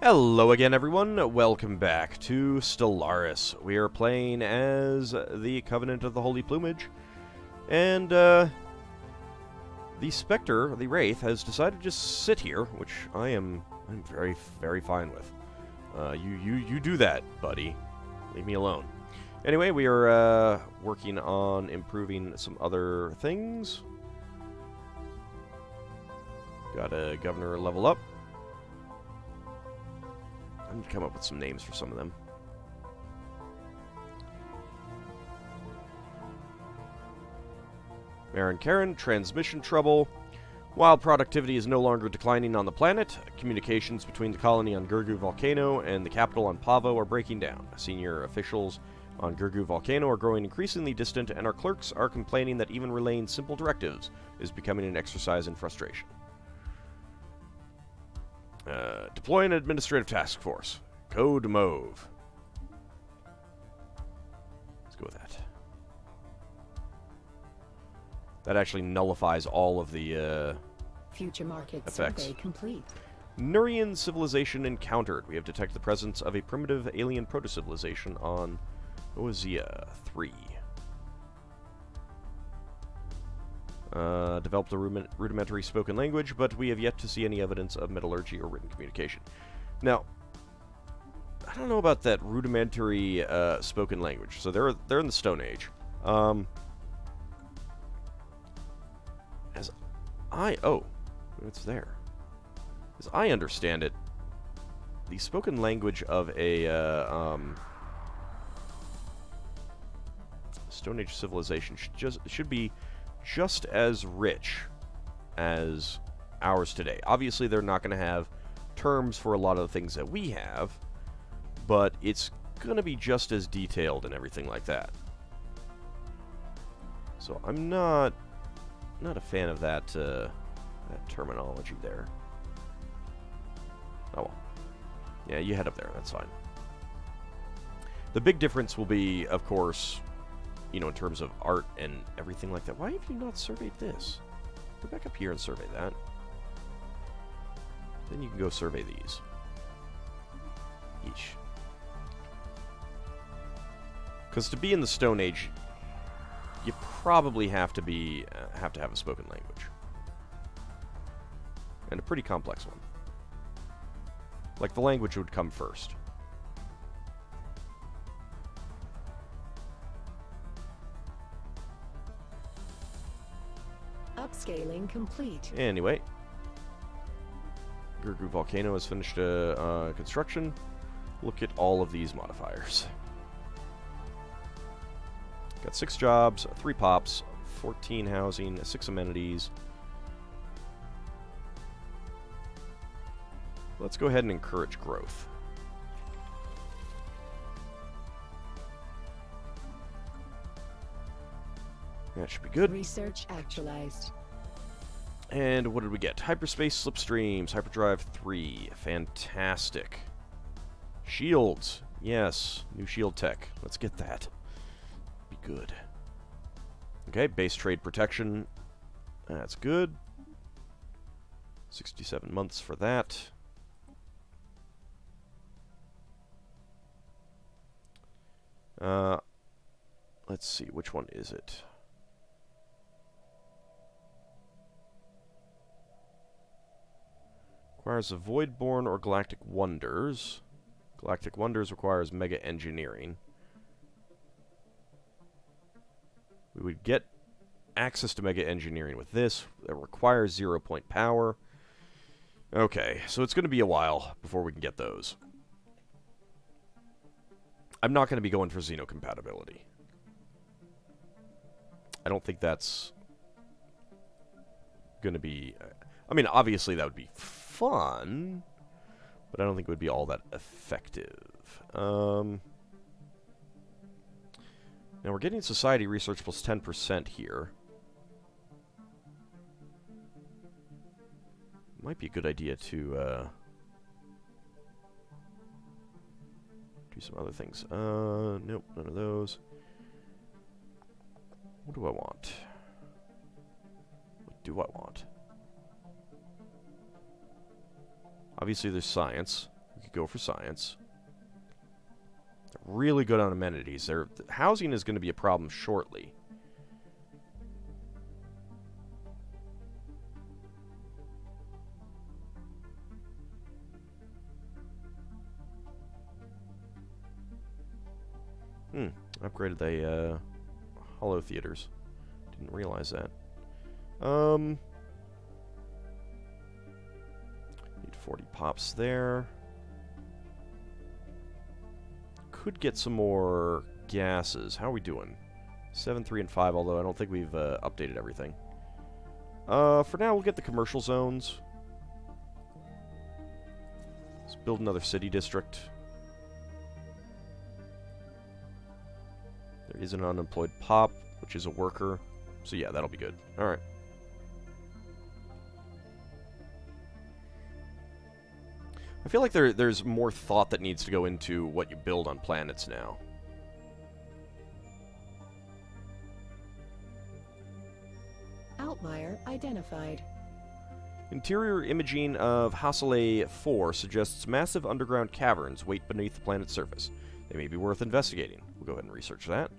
Hello again, everyone. Welcome back to Stellaris. We are playing as the Covenant of the Holy Plumage, and the Spectre, the Wraith, has decided to just sit here, which I'm very, very fine with. You do that, buddy. Leave me alone. Anyway, we are working on improving some other things. Got a governor level up. I need to come up with some names for some of them. Marin Karen, transmission trouble. While productivity is no longer declining on the planet, communications between the colony on Gurgu Volcano and the capital on Pavo are breaking down. Senior officials on Gurgu Volcano are growing increasingly distant, and our clerks are complaining that even relaying simple directives is becoming an exercise in frustration. Deploy an administrative task force. Code Mauve. Let's go with that. That actually nullifies all of the future market effects. survey complete. Nurian civilization encountered. We have detected the presence of a primitive alien proto-civilization on Oazia 3. Developed a rudimentary spoken language, but we have yet to see any evidence of metallurgy or written communication. Now, I don't know about that rudimentary spoken language. So they're in the Stone Age. It's there. As I understand it, the spoken language of a Stone Age civilization should be just as rich as ours today. Obviously, they're not going to have terms for a lot of the things that we have, but it's going to be just as detailed and everything like that. So I'm not a fan of that that terminology there. Oh well. Yeah, you head up there. That's fine. The big difference will be, of course, you know, in terms of art and everything like that. Why have you not surveyed this? Go back up here and survey that. Then you can go survey these. Yeesh. Because to be in the Stone Age, you probably have to be have a spoken language, and a pretty complex one. Like the language would come first. Upscaling complete. Anyway, Gurgu Volcano has finished construction. Look at all of these modifiers. Got 6 jobs, 3 pops, 14 housing, 6 amenities. Let's go ahead and encourage growth. That should be good. Research actualized. And what did we get? Hyperspace slipstreams, hyperdrive 3. Fantastic. Shields. Yes, new shield tech. Let's get that. Be good. Okay, base trade protection. That's good. 67 months for that. Let's see, which one is it? Requires a Voidborn or Galactic Wonders. Galactic Wonders requires Mega Engineering. We would get access to Mega Engineering with this. It requires 0-point power. Okay, so it's going to be a while before we can get those. I'm not going to be going for Xenocompatibility. I don't think that's going to be... I mean, obviously that would be fun, but I don't think it would be all that effective. Now we're getting Society Research plus 10% here. Might be a good idea to do some other things. Nope, none of those. What do I want? What do I want? Obviously, there's science. We could go for science. They're really good on amenities. Housing is going to be a problem shortly. Upgraded the hollow theaters. Didn't realize that. Need 40 pops there. Could get some more gases. How are we doing? 7, 3, and 5, although I don't think we've updated everything. For now, we'll get the commercial zones. Let's build another city district. There is an unemployed pop, which is a worker. So yeah, that'll be good. Alright. I feel like there's more thought that needs to go into what you build on planets now. Outlier identified. Interior imaging of Hasselay 4 suggests massive underground caverns wait beneath the planet's surface. They may be worth investigating. We'll go ahead and research that.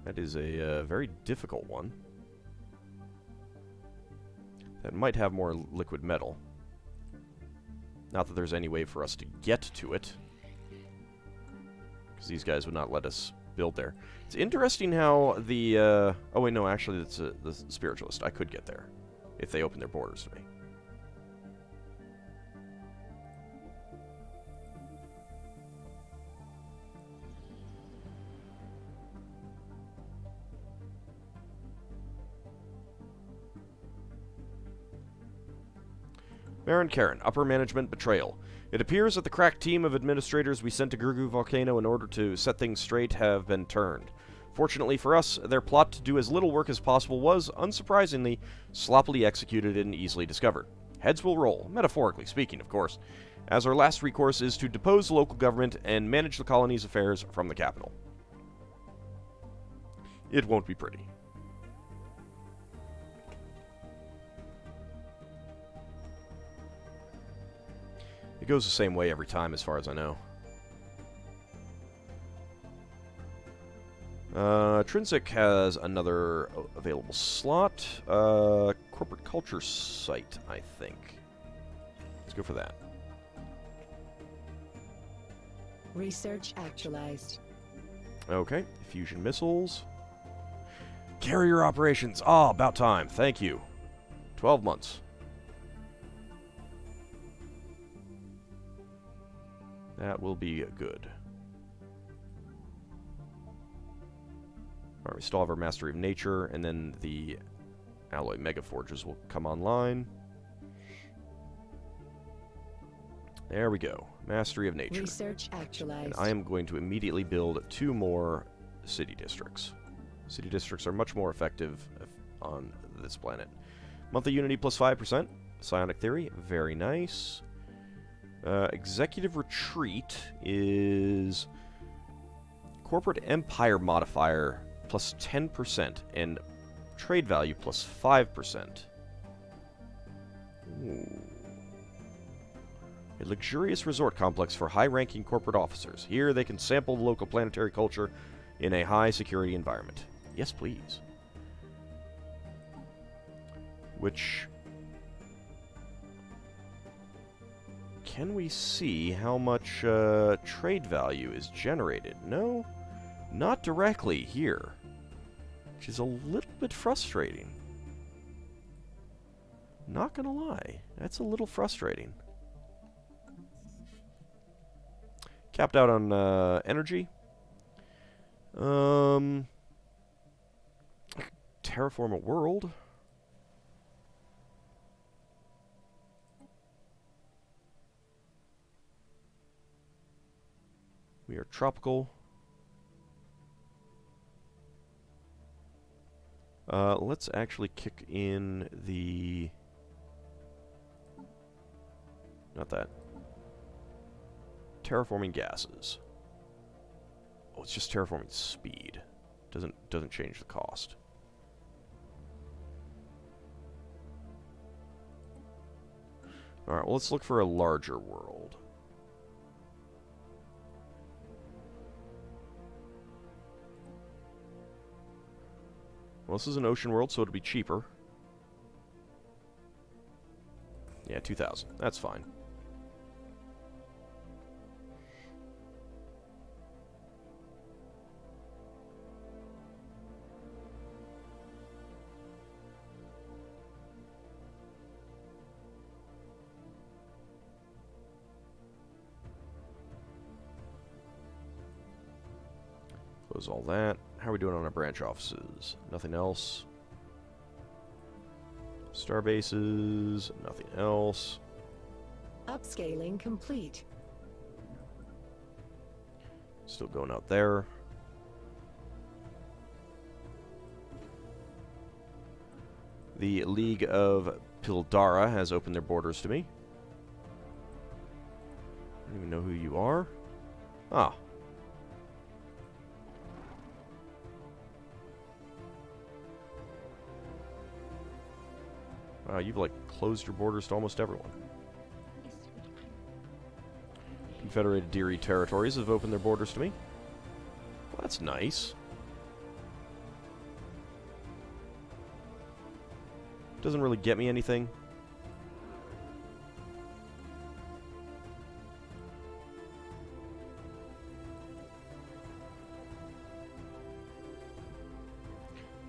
That is a very difficult one. That might have more liquid metal. Not that there's any way for us to get to it, because these guys would not let us build there. It's interesting how the... oh wait, no, actually it's the Spiritualist. I could get there, if they open their borders to me. Baron Karen, Upper Management Betrayal. It appears that the crack team of administrators we sent to Gurgu Volcano in order to set things straight have been turned. Fortunately for us, their plot to do as little work as possible was, unsurprisingly, sloppily executed and easily discovered. Heads will roll, metaphorically speaking, of course, as our last recourse is to depose the local government and manage the colony's affairs from the capital. It won't be pretty. It goes the same way every time, as far as I know. Trinsic has another available slot. Corporate culture site, I think. Let's go for that. Research actualized. Okay, fusion missiles. Carrier operations. Ah, about time. Thank you. 12 months. That will be good. Alright, we still have our Mastery of Nature, and then the Alloy Megaforges will come online. There we go. Mastery of Nature. Research actualized. And I am going to immediately build 2 more city districts. City districts are much more effective on this planet. Monthly Unity plus 5%. Psionic Theory, very nice. Executive Retreat is Corporate Empire modifier plus 10% and trade value plus 5%. Ooh. A luxurious resort complex for high-ranking corporate officers. Here they can sample the local planetary culture in a high-security environment. Yes, please. Which... Can we see how much trade value is generated? No, not directly here, which is a little bit frustrating. Not gonna lie, that's a little frustrating. Capped out on energy. Terraform a world. We are tropical. Let's actually kick in the... Not that. Terraforming gases. Oh, it's just terraforming speed. Doesn't change the cost. Alright, well, let's look for a larger world. Well, this is an ocean world, so it'll be cheaper. Yeah, 2,000. That's fine. Close all that. How are we doing on our branch offices? Nothing else. Star bases, nothing else. Upscaling complete. Still going out there. The League of Pildara has opened their borders to me. I don't even know who you are. Ah. Wow, you've, like, closed your borders to almost everyone. Confederated Deary territories have opened their borders to me. Well, that's nice. Doesn't really get me anything.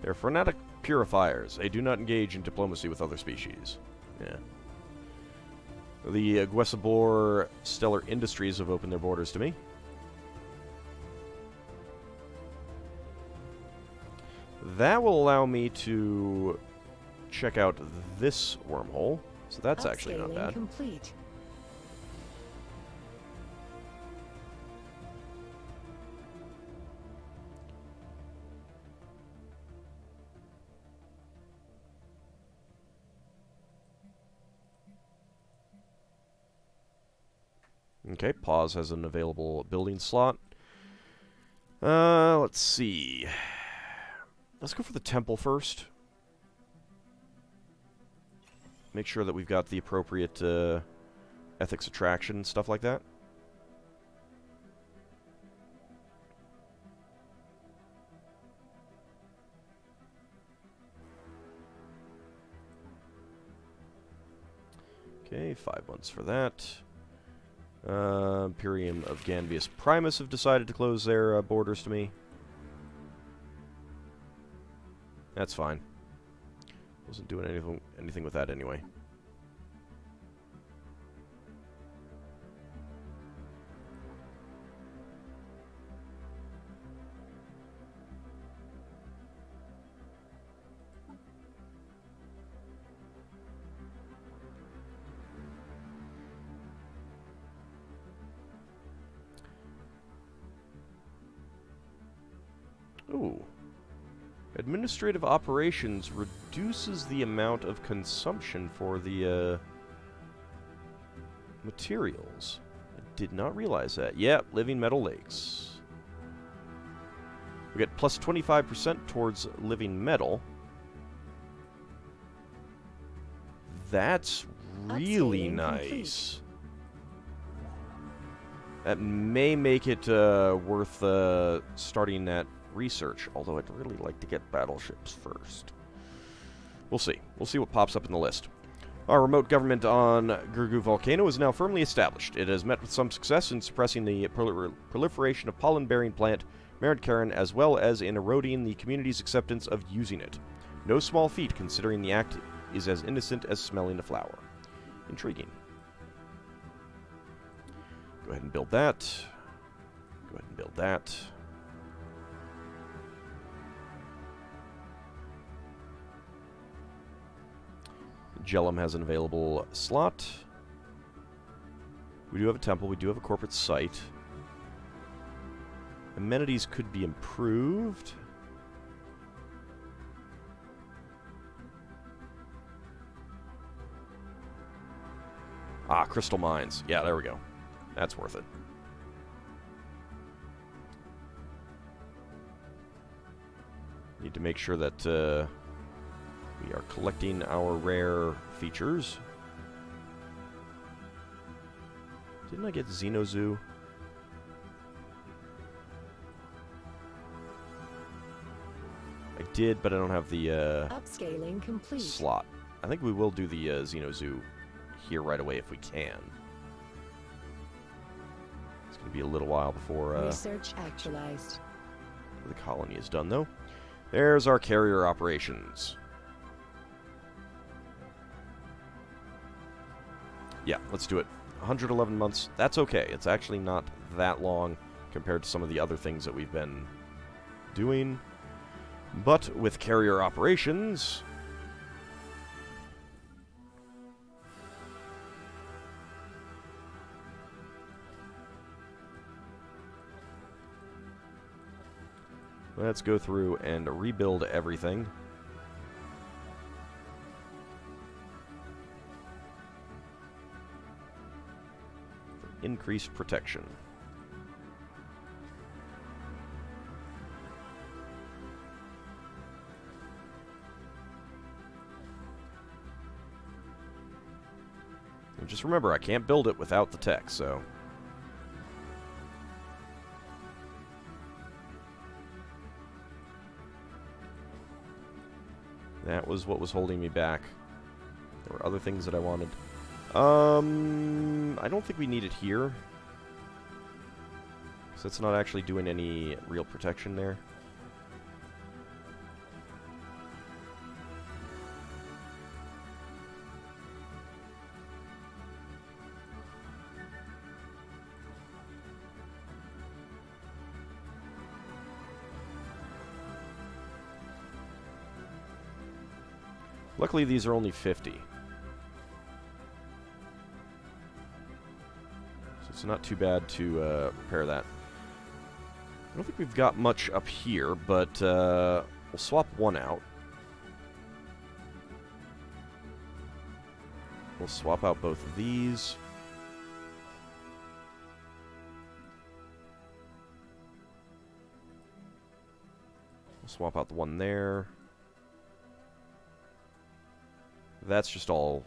They're frenetic purifiers. They do not engage in diplomacy with other species. Yeah. The Guesabor Stellar Industries have opened their borders to me. That will allow me to check out this wormhole. So that's actually not bad. Complete. Okay, Pause has an available building slot. Let's see. Let's go for the temple first. Make sure that we've got the appropriate ethics attraction, stuff like that. Okay, 5 months for that. Imperium of Ganvius Primus have decided to close their borders to me. That's fine. Wasn't doing anything with that anyway. Ooh. Administrative operations reduces the amount of consumption for the materials. I did not realize that. Yeah, living metal lakes. We get plus 25% towards living metal. That's really nice. That may make it worth starting that research, although I'd really like to get battleships first. We'll see. We'll see what pops up in the list. Our remote government on Gurgu Volcano is now firmly established. It has met with some success in suppressing the proliferation of pollen-bearing plant Meridcaran, as well as in eroding the community's acceptance of using it. No small feat, considering the act is as innocent as smelling a flower. Intriguing. Go ahead and build that. Go ahead and build that. Jellum has an available slot. We do have a temple. We do have a corporate site. Amenities could be improved. Ah, crystal mines. Yeah, there we go. That's worth it. Need to make sure that we are collecting our rare features. Didn't I get Xenozoo? I did, but I don't have the Upscaling complete. slot. I think we will do the Xenozoo here right away if we can. It's going to be a little while before Research actualized. the colony is done, though. There's our carrier operations. Yeah, let's do it. 111 months. That's okay. It's actually not that long compared to some of the other things that we've been doing. But with carrier operations... let's go through and rebuild everything. For increased protection. And just remember, I can't build it without the tech, so... that was what was holding me back. There were other things that I wanted. I don't think we need it here. So it's not actually doing any real protection there. Luckily, these are only 50. So it's not too bad to repair that. I don't think we've got much up here, but we'll swap one out. We'll swap out both of these. We'll swap out the one there. That's just all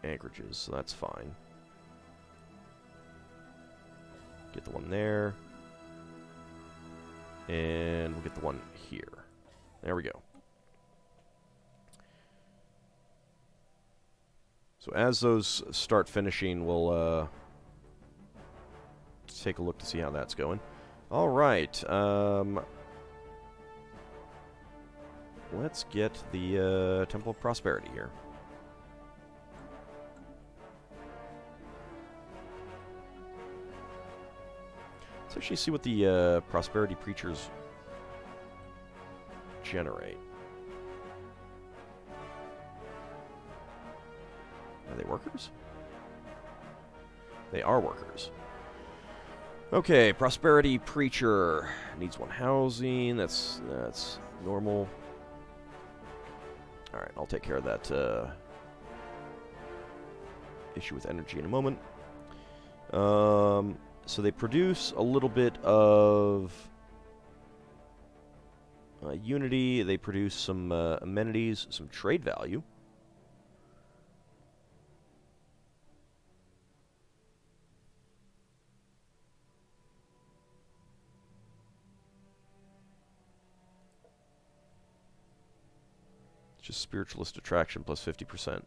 anchorages, so that's fine. Get the one there. And we'll get the one here. There we go. So as those start finishing, we'll take a look to see how that's going. All right. Let's get the Temple of Prosperity here. Let's actually see what the Prosperity Preachers generate. Are they workers? They are workers. Okay, Prosperity Preacher needs one housing. That's normal. Alright, I'll take care of that issue with energy in a moment. So they produce a little bit of unity. They produce some amenities, some trade value. Just spiritualist attraction plus 50%,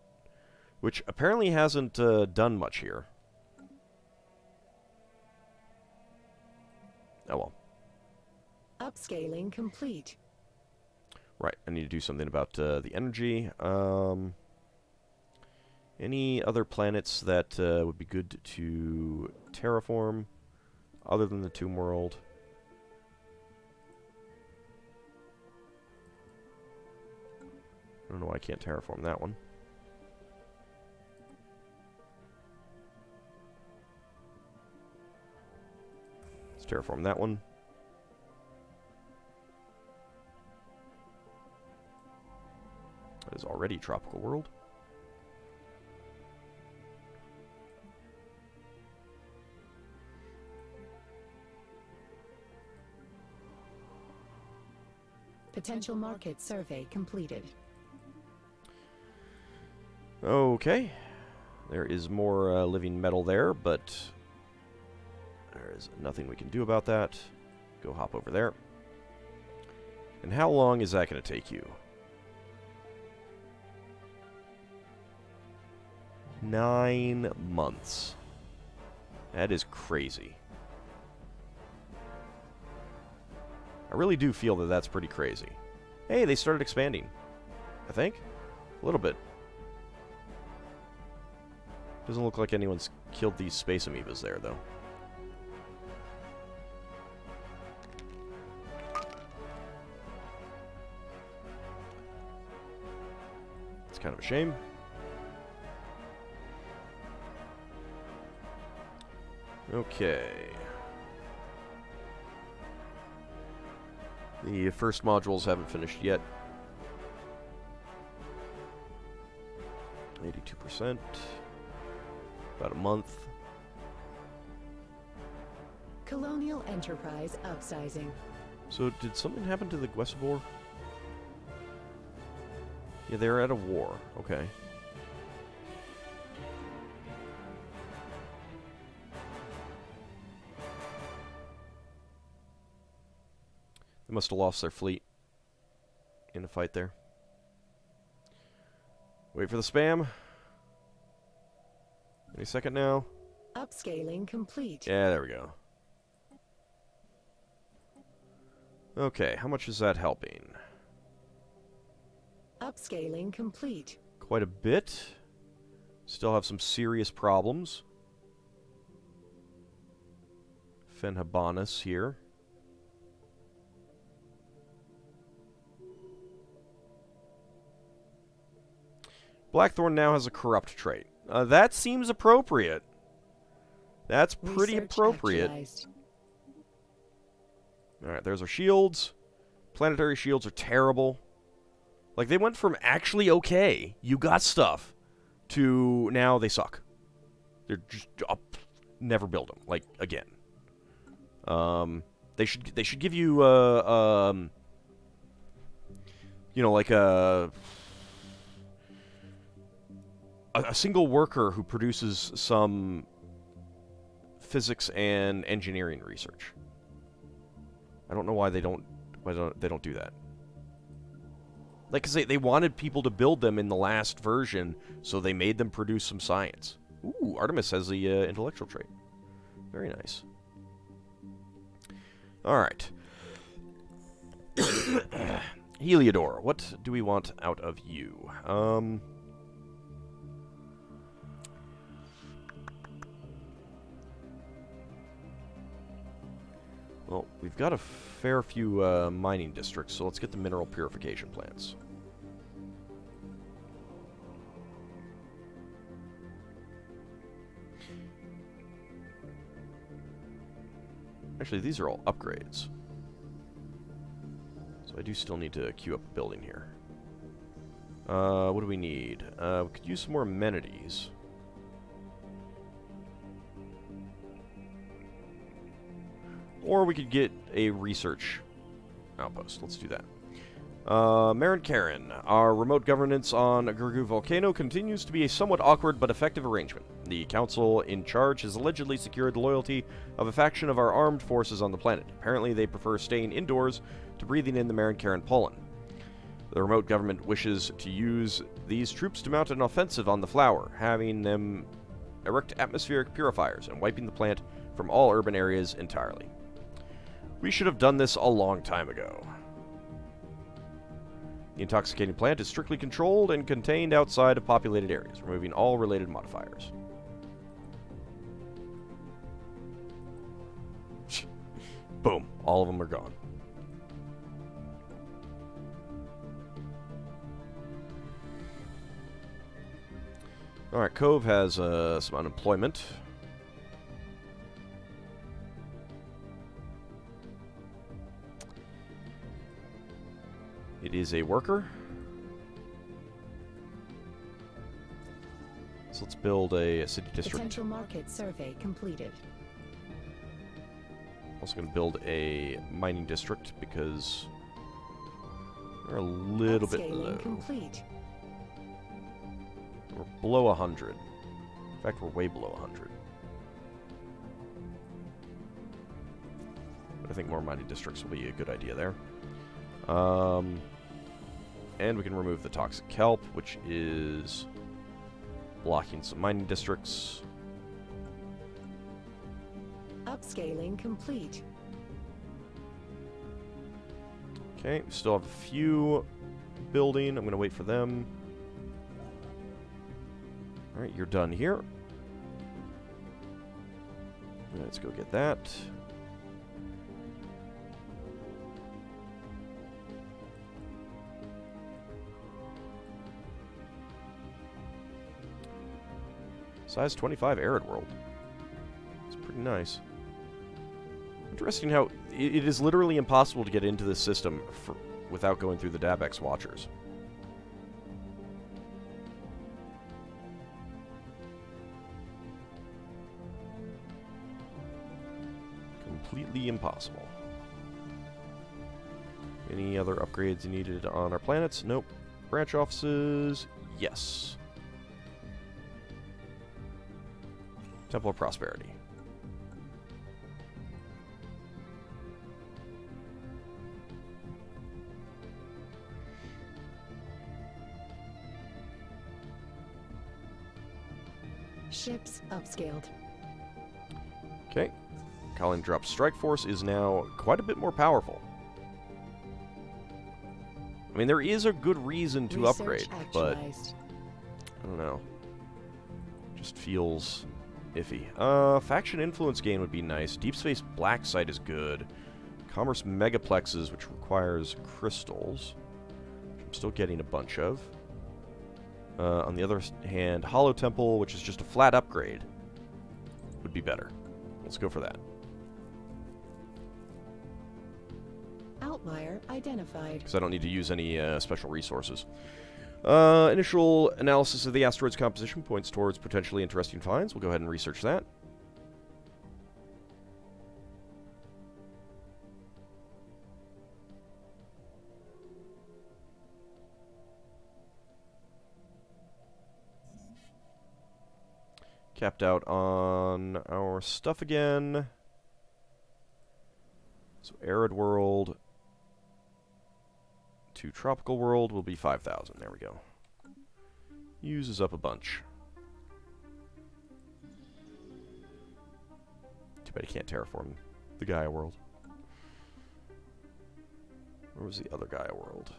which apparently hasn't done much here. Oh well. Upscaling complete. Right, I need to do something about the energy. Any other planets that would be good to terraform other than the Tomb World? I don't know why I can't terraform that one. Let's terraform that one. That is already tropical world. Potential market survey completed. Okay. There is more living metal there, but is nothing we can do about that. Go hop over there. And how long is that going to take you? 9 months. That is crazy. I really do feel that that's pretty crazy. Hey, they started expanding. I think. A little bit. Doesn't look like anyone's killed these space amoebas there, though. It's kind of a shame. Okay. The first modules haven't finished yet. 82%. About a month. Colonial Enterprise upsizing. So, did something happen to the Gwesivor? Yeah, they're at a war. Okay. They must have lost their fleet in a fight there. Wait for the spam. Any second now. Upscaling complete. Yeah, there we go. Okay, how much is that helping? Upscaling complete. Quite a bit. Still have some serious problems. Fenhabanus here. Blackthorn now has a corrupt trait. That seems appropriate. That's pretty appropriate. Alright, there's our shields. Planetary shields are terrible. Like, they went from actually okay, you got stuff, to now they suck. They're just never build them, like, again. They should give you, you know, like a single worker who produces some physics and engineering research. I don't know why they don't do that. Like, 'cause they wanted people to build them in the last version, so they made them produce some science. Ooh, Artemis has the intellectual trait. Very nice. Alright. Heliodor, what do we want out of you? Well, we've got a fair few mining districts, so let's get the mineral purification plants. Actually, these are all upgrades. So I do still need to queue up a building here. What do we need? We could use some more amenities. Or we could get a research outpost. Let's do that. Marin Karen, our remote governance on Gurgu Volcano continues to be a somewhat awkward but effective arrangement. The council in charge has allegedly secured the loyalty of a faction of our armed forces on the planet. Apparently they prefer staying indoors to breathing in the Marin Karen pollen. The remote government wishes to use these troops to mount an offensive on the flower, having them erect atmospheric purifiers and wiping the plant from all urban areas entirely. We should have done this a long time ago. The intoxicating plant is strictly controlled and contained outside of populated areas, removing all related modifiers. Boom. All of them are gone. Alright, Cove has some unemployment. It is a worker. So let's build a city district. Potential market survey completed. Also going to build a mining district because we're a little bit low. Complete. We're below 100. In fact, we're way below 100. I think more mining districts will be a good idea there. And we can remove the toxic kelp, which is blocking some mining districts. Upscaling complete. Okay, we still have a few building. I'm going to wait for them. Alright, you're done here. Let's go get that. Size 25 Arid World. It's pretty nice. Interesting how it is literally impossible to get into this system without going through the Dabex Watchers. Completely impossible. Any other upgrades needed on our planets? Nope. Branch offices? Yes. Temple of Prosperity. Ships upscaled. Okay. Colin Drop Strike Force is now quite a bit more powerful. I mean, there is a good reason to upgrade, but I don't know. Just feels iffy. Faction Influence gain would be nice. Deep Space Black Site is good. Commerce Megaplexes, which requires crystals, which I'm still getting a bunch of. On the other hand, Hollow Temple, which is just a flat upgrade, would be better. Let's go for that. Outlier identified. Because I don't need to use any special resources. Initial analysis of the asteroid's composition points towards potentially interesting finds. We'll go ahead and research that. Capped out on our stuff again. So Arid World to Tropical World will be 5,000. There we go. Uses up a bunch. Too bad you can't terraform the Gaia world. Where was the other Gaia world?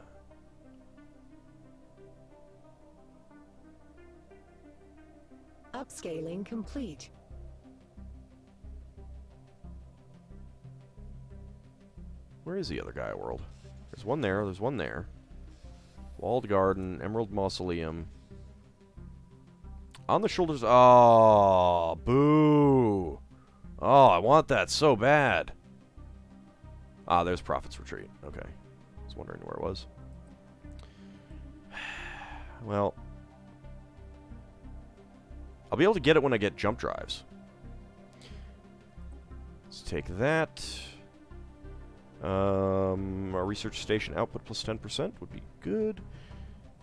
Upscaling complete. Where is the other Gaia world? There's one there, there's one there. Walled Garden, Emerald Mausoleum. On the shoulders... Oh, boo! Oh, I want that so bad. Ah, there's Prophet's Retreat. Okay. I was wondering where it was. Well... I'll be able to get it when I get jump drives. Let's take that. Our research station output plus 10% would be good.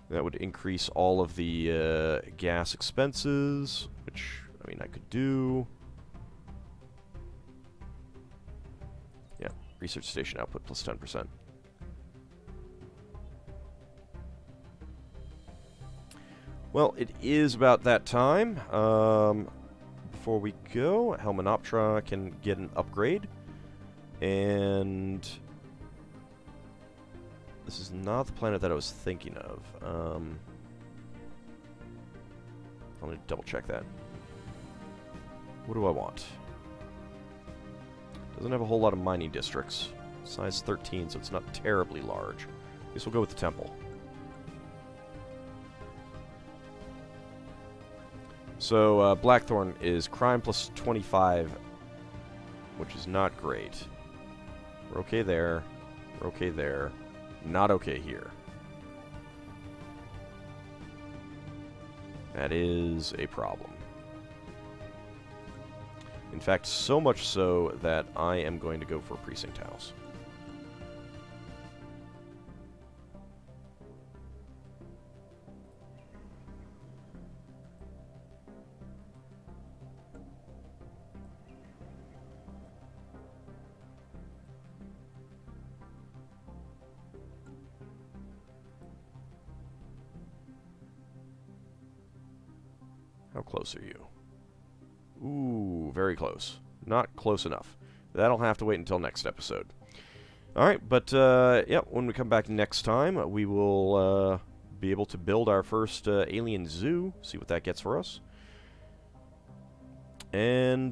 That would increase all of the gas expenses, which, I mean, I could do. Yeah, research station output plus 10%. Well, it is about that time. Before we go, Helmanoptera can get an upgrade. And this is not the planet that I was thinking of. Let me double check that. What do I want? Doesn't have a whole lot of mining districts. Size 13, so it's not terribly large. I guess we'll go with the temple. So, Blackthorn is crime plus 25, which is not great. We're okay there. We're okay there. Not okay here. That is a problem. In fact, so much so that I am going to go for a precinct house. How close are you? Ooh, very close. Not close enough. That'll have to wait until next episode. Alright, but, yeah, when we come back next time, we will, be able to build our first, alien zoo, see what that gets for us. And,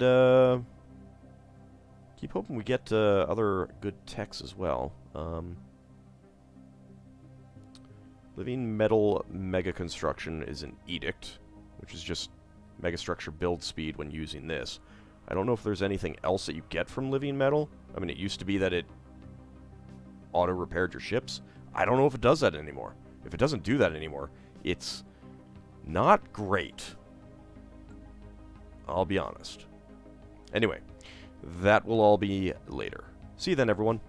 keep hoping we get, other good techs as well. Living metal mega construction is an edict, which is just megastructure build speed when using this. I don't know if there's anything else that you get from living metal. I mean, it used to be that it auto-repaired your ships. I don't know if it does that anymore. If it doesn't do that anymore, it's not great. I'll be honest. Anyway, that will all be later. See you then, everyone.